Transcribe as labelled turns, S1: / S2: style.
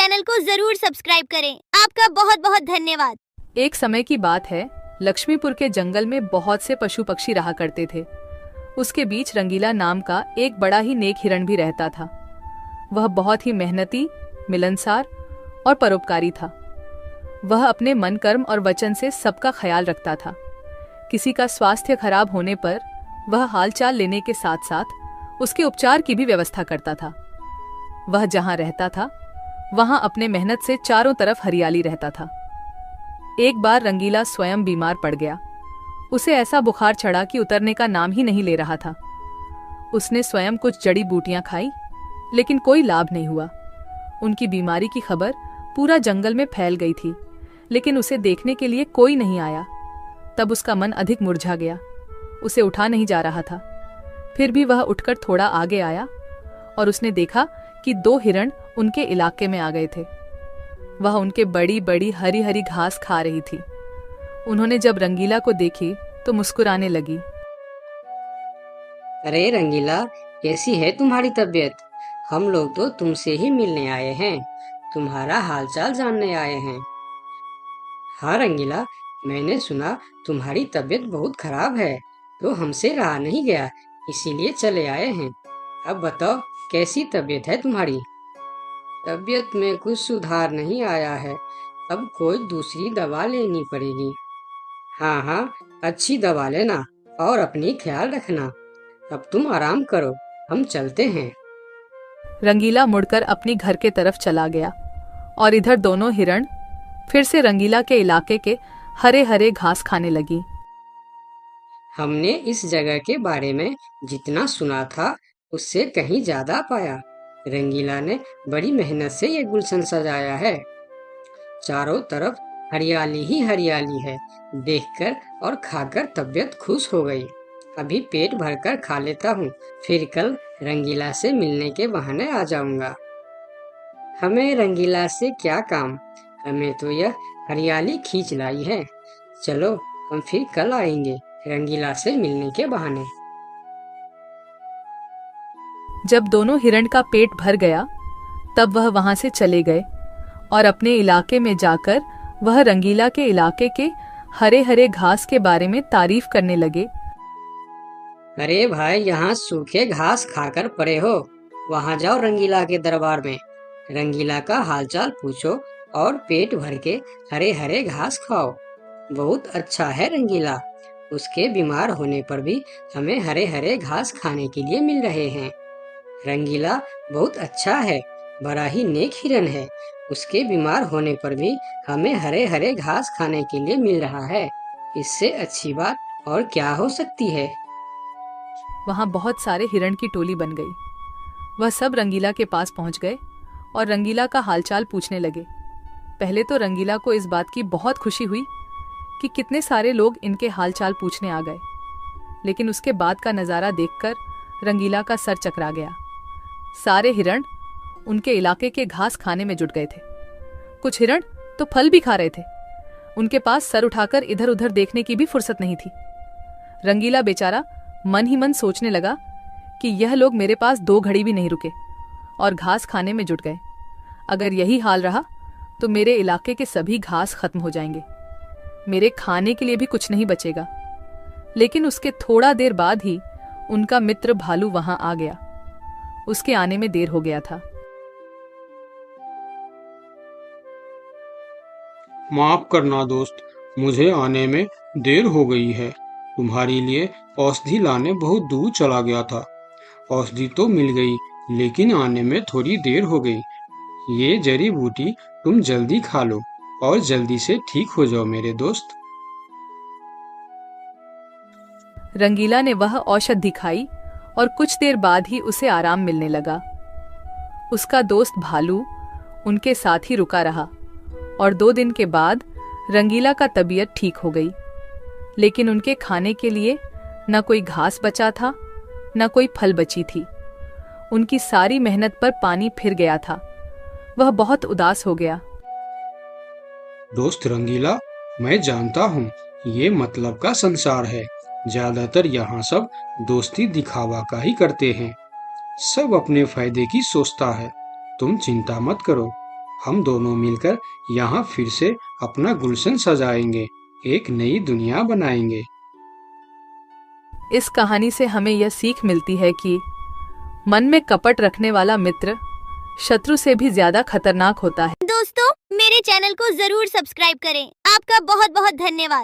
S1: Channel को जरूर subscribe करें। आपका बहुत बहुत धन्यवाद।
S2: एक समय की बात है, लक्ष्मीपुर के जंगल में बहुत से पशु पक्षी रहा करते थे। उसके बीच रंगीला नाम का एक बड़ा ही नेक हिरण भी रहता था। वह बहुत ही मेहनती, मिलनसार और परोपकारी था। वह अपने मन, कर्म और वचन से सबका ख्याल रखता था। किसी का स्वास्थ्य खराब होने पर वह हालचाल लेने के साथ साथ उसके उपचार की भी व्यवस्था करता था। वह जहां रहता था वहां अपने मेहनत से चारों तरफ हरियाली रहता था। एक बार रंगीला स्वयं बीमार पड़ गया। उसे ऐसा बुखार चढ़ा कि उतरने का नाम ही नहीं ले रहा था। उसने स्वयं कुछ जड़ी बूटियां खाई, लेकिन कोई लाभ नहीं हुआ। उनकी बीमारी की खबर पूरा जंगल में फैल गई थी, लेकिन उसे देखने के लिए कोई नहीं आया। तब उसका मन अधिक मुरझा गया। उसे उठा नहीं जा रहा था। फिर भी वह उठकर थोड़ा आगे आया और उसने देखा कि 2 हिरण उनके इलाके में आ गए थे। वह उनके बड़ी बड़ी हरी हरी घास खा रही थी। उन्होंने जब रंगीला को देखी तो मुस्कुराने लगी।
S3: अरे रंगीला, कैसी है तुम्हारी तबीयत? हम लोग तो तुमसे ही मिलने आए हैं, तुम्हारा हालचाल जानने आए हैं। हाँ रंगीला, मैंने सुना तुम्हारी तबीयत बहुत खराब है, तो हमसे रहा नहीं गया, इसीलिए चले आए हैं। अब बताओ, कैसी तबीयत है तुम्हारी? तबीयत में कुछ सुधार नहीं आया है, अब कोई दूसरी दवा लेनी पड़ेगी। हाँ हाँ, अच्छी दवा लेना और अपनी ख्याल रखना। अब तुम आराम करो, हम चलते हैं।
S2: रंगीला मुड़कर अपनी घर के तरफ चला गया और इधर दोनों हिरण फिर से रंगीला के इलाके के हरे हरे घास खाने लगी।
S3: हमने इस जगह के बारे में जितना सुना था उससे कहीं ज्यादा पाया। रंगीला ने बड़ी मेहनत से ये गुलशन सजाया है। चारों तरफ हरियाली ही हरियाली है। देखकर और खाकर तबीयत खुश हो गई। अभी पेट भरकर खा लेता हूँ, फिर कल रंगीला से मिलने के बहाने आ जाऊंगा। हमें रंगीला से क्या काम, हमें तो यह हरियाली खींच लाई है। चलो, हम फिर कल आएंगे रंगीला से मिलने के बहाने।
S2: जब दोनों हिरण का पेट भर गया तब वह वहां से चले गए और अपने इलाके में जाकर वह रंगीला के इलाके के हरे हरे घास के बारे में तारीफ करने लगे।
S3: अरे भाई, यहाँ सूखे घास खाकर पड़े हो, वहाँ जाओ रंगीला के दरबार में, रंगीला का हालचाल पूछो और पेट भर के हरे हरे घास खाओ। बहुत अच्छा है रंगीला, उसके बीमार होने पर भी हमें हरे हरे घास खाने के लिए मिल रहे हैं। रंगीला बहुत अच्छा है, बड़ा ही नेक हिरन है, उसके बीमार होने पर भी हमें हरे हरे घास खाने के लिए मिल रहा है। इससे अच्छी बात और क्या हो सकती है।
S2: वहां बहुत सारे हिरण की टोली बन गई। वह सब रंगीला के पास पहुंच गए और रंगीला का हालचाल पूछने लगे। पहले तो रंगीला को इस बात की बहुत खुशी हुई कि कितने सारे लोग इनके हालचाल पूछने आ गए, लेकिन उसके बाद का नज़ारा देखकर रंगीला का सर चकरा गया। सारे हिरण उनके इलाके के घास खाने में जुट गए थे। कुछ हिरण तो फल भी खा रहे थे। उनके पास सर उठाकर इधर उधर देखने की भी फुर्सत नहीं थी। रंगीला बेचारा मन ही मन सोचने लगा कि यह लोग मेरे पास 2 घड़ी भी नहीं रुके और घास खाने में जुट गए। अगर यही हाल रहा तो मेरे इलाके के सभी घास खत्म हो जाएंगे, मेरे खाने के लिए भी कुछ नहीं बचेगा। लेकिन उसके थोड़ा देर बाद ही उनका मित्र भालू वहां आ गया। उसके आने में देर हो गया था।
S4: माफ करना दोस्त, मुझे आने में देर हो गई है। तुम्हारे लिए औषधि लाने बहुत दूर चला गया था। औषधि तो मिल गई, लेकिन आने में थोड़ी देर हो गई। ये जड़ी बूटी तुम जल्दी खा लो और जल्दी से ठीक हो जाओ मेरे दोस्त।
S2: रंगीला ने वह औषधि खाई और कुछ देर बाद ही उसे आराम मिलने लगा। उसका दोस्त भालू उनके साथ ही रुका रहा और 2 दिन के बाद रंगीला का तबीयत ठीक हो गई। लेकिन उनके खाने के लिए न कोई घास बचा था, न कोई फल बची थी। उनकी सारी मेहनत पर पानी फिर गया था। वह बहुत उदास हो गया।
S4: दोस्त रंगीला, मैं जानता हूँ ये मतलब का संसार है। ज्यादातर यहाँ सब दोस्ती दिखावा का ही करते हैं। सब अपने फायदे की सोचता है। तुम चिंता मत करो, हम दोनों मिलकर यहाँ फिर से अपना गुलशन सजाएंगे, एक नई दुनिया बनाएंगे।
S2: इस कहानी से हमें यह सीख मिलती है कि मन में कपट रखने वाला मित्र शत्रु से भी ज्यादा खतरनाक होता है।
S1: दोस्तों, मेरे चैनल को जरूर सब्सक्राइब करें। आपका बहुत बहुत धन्यवाद।